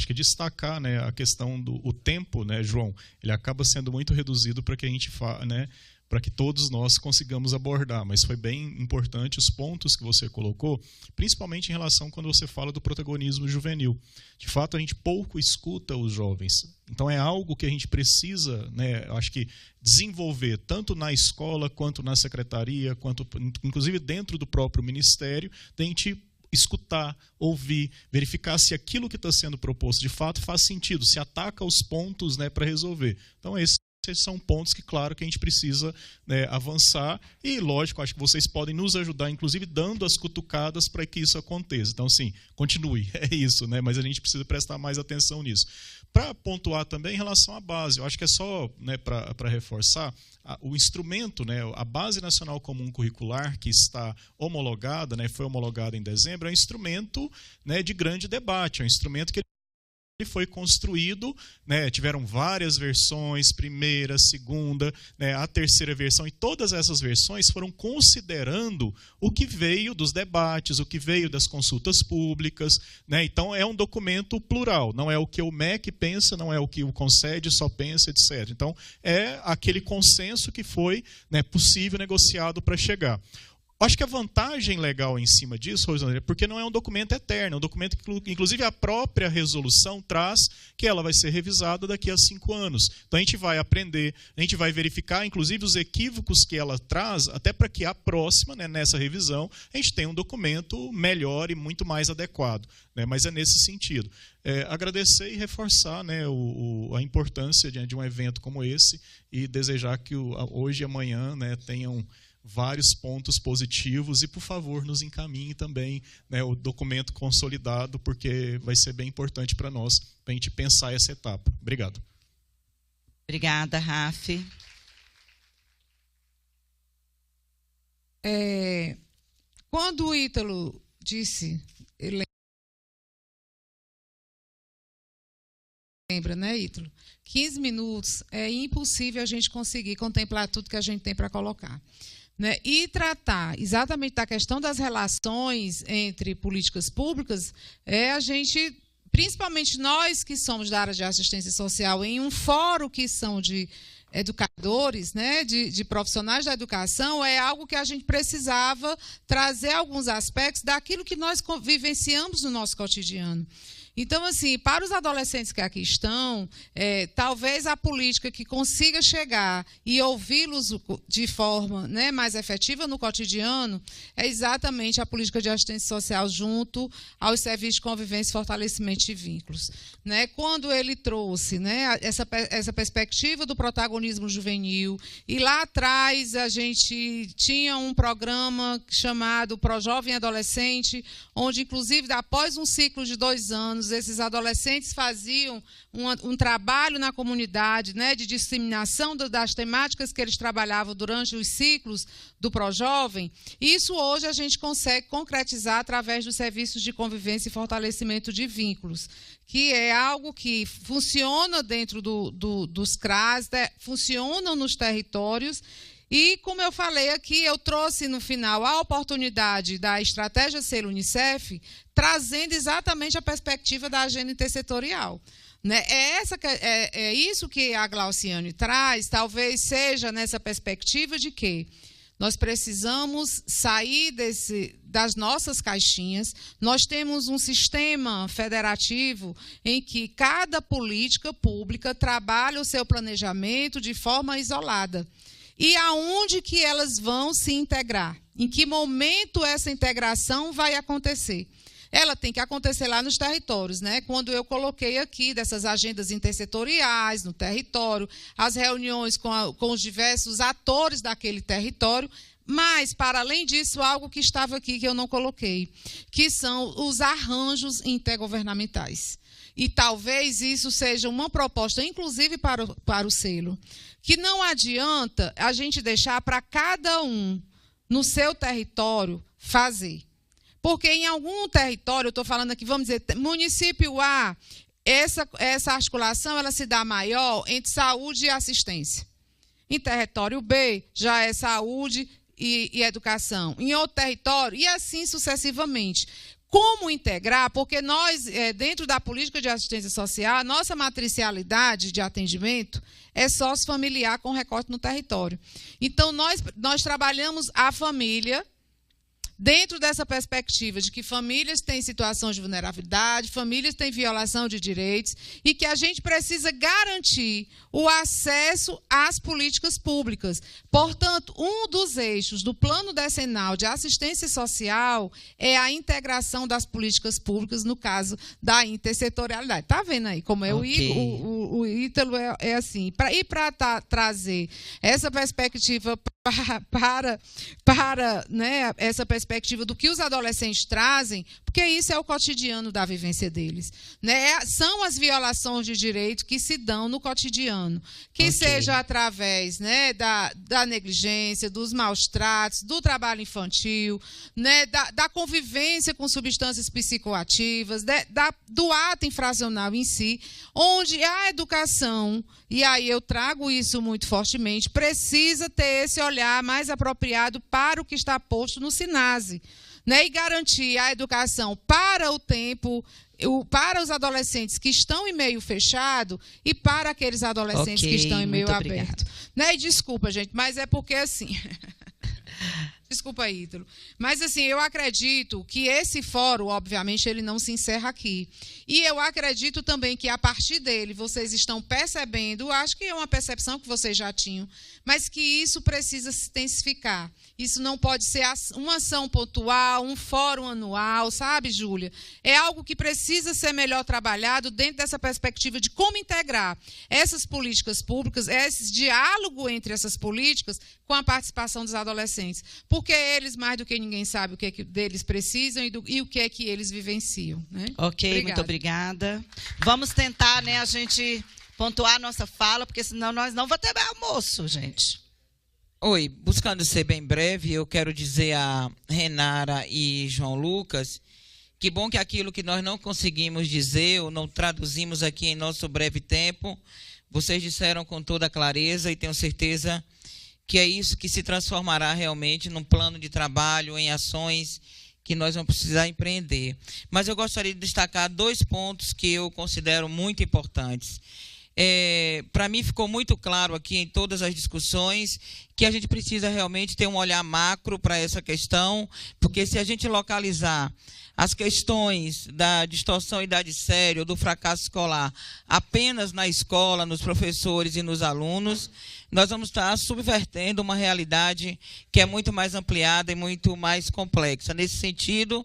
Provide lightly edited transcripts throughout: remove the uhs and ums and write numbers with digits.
acho que destacar, né, a questão do o tempo, né, João, ele acaba sendo muito reduzido para que a gente né, para que todos nós consigamos abordar, mas foi bem importante os pontos que você colocou, principalmente em relação quando você fala do protagonismo juvenil. De fato, a gente pouco escuta os jovens, então é algo que a gente precisa, né, acho que desenvolver tanto na escola, quanto na secretaria, quanto inclusive dentro do próprio ministério, da gente escutar, ouvir, verificar se aquilo que está sendo proposto de fato faz sentido, se ataca os pontos, né, para resolver. Então, esses são pontos que, claro, que a gente precisa, né, avançar e, lógico, acho que vocês podem nos ajudar, inclusive dando as cutucadas para que isso aconteça. Então, sim, continue, é isso, né, mas a gente precisa prestar mais atenção nisso. Para pontuar também em relação à base, eu acho que é só, né, para reforçar, o instrumento, né, a Base Nacional Comum Curricular, que está homologada, né, foi homologada em dezembro, é um instrumento, né, de grande debate, é um instrumento que ele foi construído, né, tiveram várias versões, primeira, segunda, né, a terceira versão, e todas essas versões foram considerando o que veio dos debates, o que veio das consultas públicas, né, então é um documento plural, não é o que o MEC pensa, não é o que o Concede só pensa, etc. Então é aquele consenso que foi, né, possível negociado para chegar. Acho que a vantagem legal em cima disso, Rosângela, é porque não é um documento eterno, é um documento que, inclusive, a própria resolução traz que ela vai ser revisada daqui a 5 anos. Então, a gente vai aprender, a gente vai verificar, inclusive, os equívocos que ela traz, até para que a próxima, né, nessa revisão, a gente tenha um documento melhor e muito mais adequado, né, mas é nesse sentido. Agradecer e reforçar, né, a importância de um evento como esse e desejar que hoje e amanhã, né, tenham vários pontos positivos e, por favor, nos encaminhe também, né, o documento consolidado, porque vai ser bem importante para nós, para a gente pensar essa etapa. Obrigado. Obrigada, Raf. Quando o Ítalo disse, ele lembra, né, Ítalo? 15 minutos é impossível a gente conseguir contemplar tudo que a gente tem para colocar. Né, e tratar exatamente da questão das relações entre políticas públicas, a gente, principalmente nós que somos da área de assistência social, em um fórum que são de educadores, né, de profissionais da educação, é algo que a gente precisava trazer alguns aspectos daquilo que nós vivenciamos no nosso cotidiano. Então, assim, para os adolescentes que aqui estão, talvez a política que consiga chegar e ouvi-los de forma, né, mais efetiva no cotidiano é exatamente a política de assistência social junto aos serviços de convivência e fortalecimento de vínculos. Né? Quando ele trouxe, né, essa perspectiva do protagonismo juvenil, e lá atrás a gente tinha um programa chamado ProJovem Adolescente, onde, inclusive, após um ciclo de 2 anos, esses adolescentes faziam um trabalho na comunidade, né, de disseminação das temáticas que eles trabalhavam durante os ciclos do ProJovem. Isso hoje a gente consegue concretizar através dos serviços de convivência e fortalecimento de vínculos, que é algo que funciona dentro dos CRAS, funcionam nos territórios. E, como eu falei aqui, eu trouxe no final a oportunidade da estratégia Selo Unicef, trazendo exatamente a perspectiva da agenda intersetorial. Né? É isso que a Glauciane traz, talvez seja nessa perspectiva de que nós precisamos sair das nossas caixinhas. Nós temos um sistema federativo em que cada política pública trabalha o seu planejamento de forma isolada. E aonde que elas vão se integrar? Em que momento essa integração vai acontecer? Ela tem que acontecer lá nos territórios, né? Quando eu coloquei aqui dessas agendas intersetoriais no território, as reuniões com os diversos atores daquele território, mas, para além disso, algo que estava aqui que eu não coloquei, que são os arranjos intergovernamentais. E talvez isso seja uma proposta, inclusive para o selo, que não adianta a gente deixar para cada um, no seu território, fazer. Porque em algum território, eu estou falando aqui, vamos dizer, município A, essa articulação ela se dá maior entre saúde e assistência. Em território B, já é saúde e educação. Em outro território, e assim sucessivamente. Como integrar? Porque nós, dentro da política de assistência social, a nossa matricialidade de atendimento é sócio-familiar com recorte no território. Então, nós trabalhamos a família dentro dessa perspectiva de que famílias têm situação de vulnerabilidade, famílias têm violação de direitos e que a gente precisa garantir o acesso às políticas públicas. Portanto, um dos eixos do Plano Decenal de Assistência Social é a integração das políticas públicas, no caso da intersetorialidade. Está vendo aí como é? Okay. O Ítalo é assim. Para trazer essa perspectiva para né, essa perspectiva do que os adolescentes trazem, porque isso é o cotidiano da vivência deles. Né? São as violações de direito que se dão no cotidiano, que seja através, né, da negligência, dos maus tratos, do trabalho infantil, né, da convivência com substâncias psicoativas, do ato infracional em si, onde a educação, e aí eu trago isso muito fortemente, precisa ter esse olhar mais apropriado para o que está posto no SINASE, né, e garantir a educação para o tempo, para os adolescentes que estão em meio fechado e para aqueles adolescentes que estão em meio aberto. Né? E desculpa, gente, mas é porque assim... Desculpa, Ítalo. Mas, assim, eu acredito que esse fórum, obviamente, ele não se encerra aqui. E eu acredito também que, a partir dele, vocês estão percebendo, acho que é uma percepção que vocês já tinham, mas que isso precisa se intensificar. Isso não pode ser uma ação pontual, um fórum anual, sabe, Júlia? É algo que precisa ser melhor trabalhado dentro dessa perspectiva de como integrar essas políticas públicas, esse diálogo entre essas políticas com a participação dos adolescentes. Porque eles, mais do que ninguém, sabem o que é que deles precisam e o que é que eles vivenciam. Né? Ok, obrigada. Muito obrigada. Vamos tentar, né, a gente pontuar a nossa fala, porque senão nós não vamos ter almoço, gente. Oi, buscando ser bem breve, eu quero dizer a Renara e João Lucas que bom que aquilo que nós não conseguimos dizer ou não traduzimos aqui em nosso breve tempo, vocês disseram com toda clareza e tenho certeza que é isso que se transformará realmente num plano de trabalho, em ações que nós vamos precisar empreender. Mas eu gostaria de destacar 2 pontos que eu considero muito importantes. Para mim ficou muito claro aqui em todas as discussões que a gente precisa realmente ter um olhar macro para essa questão, porque se a gente localizar as questões da distorção idade séria ou do fracasso escolar apenas na escola, nos professores e nos alunos, nós vamos estar subvertendo uma realidade que é muito mais ampliada e muito mais complexa. Nesse sentido,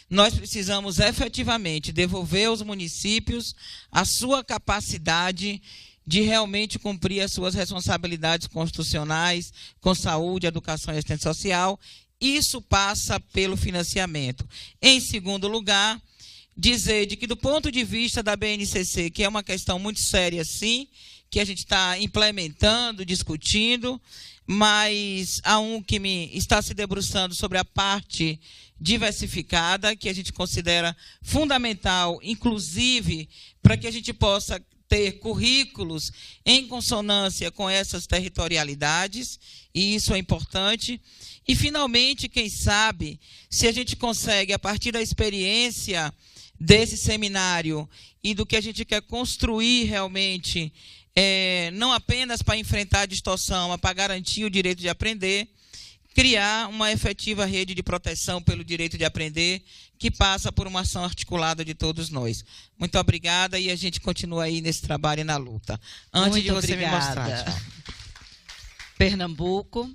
nós precisamos efetivamente devolver aos municípios a sua capacidade de realmente cumprir as suas responsabilidades constitucionais com saúde, educação e assistência social. Isso passa pelo financiamento. Em segundo lugar, dizer de que do ponto de vista da BNCC, que é uma questão muito séria, sim, que a gente está implementando, discutindo, mas há um que está se debruçando sobre a parte diversificada, que a gente considera fundamental, inclusive, para que a gente possa ter currículos em consonância com essas territorialidades, e isso é importante. E, finalmente, quem sabe, se a gente consegue, a partir da experiência desse seminário e do que a gente quer construir realmente, não apenas para enfrentar a distorção, mas para garantir o direito de aprender, criar uma efetiva rede de proteção pelo direito de aprender, que passa por uma ação articulada de todos nós. Muito obrigada e a gente continua aí nesse trabalho e na luta. Antes Muito de você obrigada. me mostrar. Tchau. Pernambuco.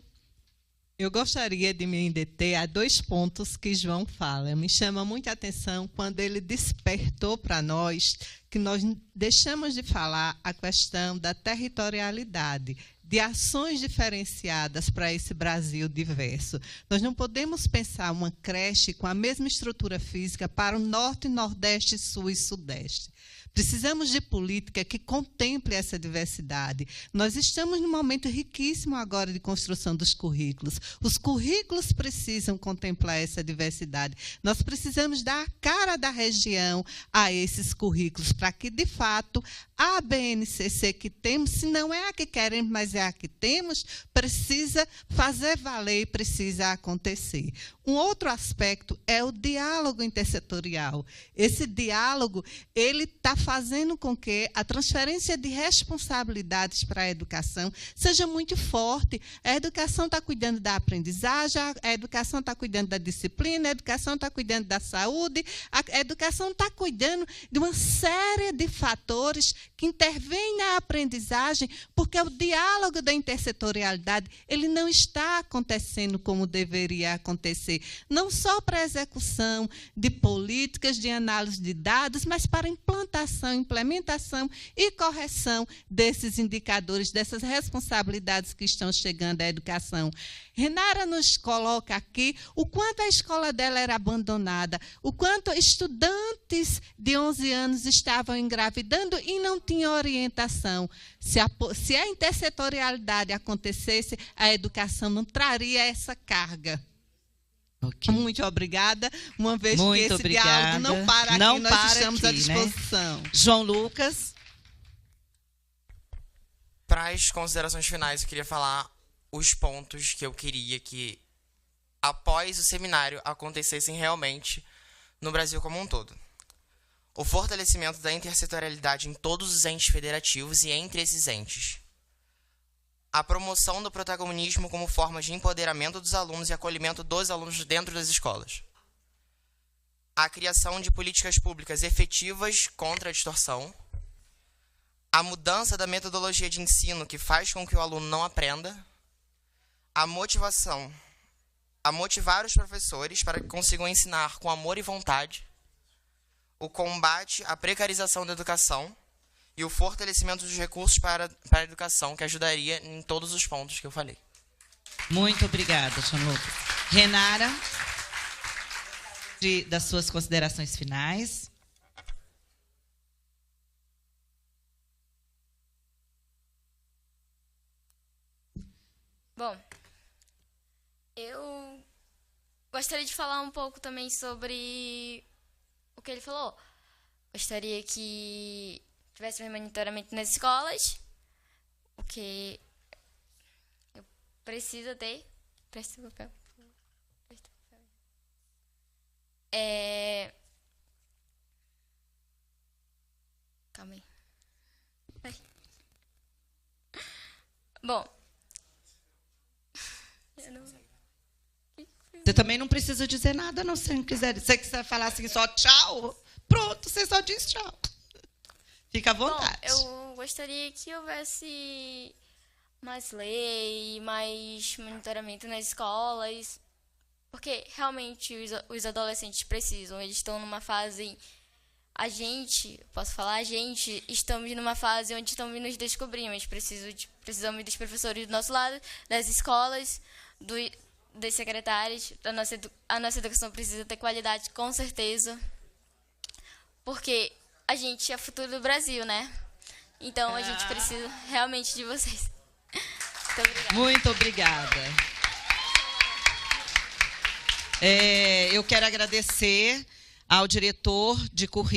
Eu gostaria de me deter a 2 pontos que João fala. Me chama muita atenção quando ele despertou para nós que nós deixamos de falar a questão da territorialidade, de ações diferenciadas para esse Brasil diverso. Nós não podemos pensar uma creche com a mesma estrutura física para o Norte, Nordeste, Sul e Sudeste. Precisamos de política que contemple essa diversidade. Nós estamos num momento riquíssimo agora de construção dos currículos. Os currículos precisam contemplar essa diversidade. Nós precisamos dar a cara da região a esses currículos, para que, de fato, a BNCC que temos, se não é a que queremos, mas é é a que temos, precisa fazer valer, precisa acontecer. Um outro aspecto é o diálogo intersetorial. Esse diálogo, ele está fazendo com que a transferência de responsabilidades para a educação seja muito forte. A educação está cuidando da aprendizagem, a educação está cuidando da disciplina, a educação está cuidando da saúde, a educação está cuidando de uma série de fatores que intervêm na aprendizagem, porque o diálogo da intersetorialidade ele não está acontecendo como deveria acontecer, não só para a execução de políticas de análise de dados, mas para a implantação, implementação e correção desses indicadores, dessas responsabilidades que estão chegando à educação. Renara nos coloca aqui o quanto a escola dela era abandonada, o quanto estudantes de 11 anos estavam engravidando e não tinham orientação. Se a intersetorialidade acontecesse, a educação não traria essa carga. Okay. Muito obrigada. Uma vez muito que esse obrigada. Diálogo não para aqui, não nós para estamos aqui, à disposição. Né? João Lucas. Para as considerações finais, eu queria falar os pontos que eu queria que, após o seminário, acontecessem realmente no Brasil como um todo. O fortalecimento da intersetorialidade em todos os entes federativos e entre esses entes. A promoção do protagonismo como forma de empoderamento dos alunos e acolhimento dos alunos dentro das escolas. A criação de políticas públicas efetivas contra a distorção. A mudança da metodologia de ensino que faz com que o aluno não aprenda. A motivação. A motivar os professores para que consigam ensinar com amor e vontade. O combate à precarização da educação. E o fortalecimento dos recursos para a educação, que ajudaria em todos os pontos que eu falei. Muito obrigada, João Lucas. Renara, das suas considerações finais. Bom, eu gostaria de falar um pouco também sobre o que ele falou. Gostaria que tivesse mais monitoramento nas escolas, o que eu preciso ter. Presta o papel. Calma aí. Ai. Bom. Você também não precisa dizer nada, não, se não quiser. Se você quiser falar assim só tchau, pronto, você só diz tchau. Fica à vontade. Bom, eu gostaria que houvesse mais lei, mais monitoramento nas escolas, porque realmente os adolescentes precisam. Eles estão numa fase... estamos numa fase onde estamos nos descobrindo. Mas precisamos dos professores do nosso lado, das escolas, dos secretários. A nossa educação precisa ter qualidade, com certeza. Porque a gente é o futuro do Brasil, né? Então, a gente precisa realmente de vocês. Muito obrigada. Muito obrigada. Eu quero agradecer ao diretor de currículo.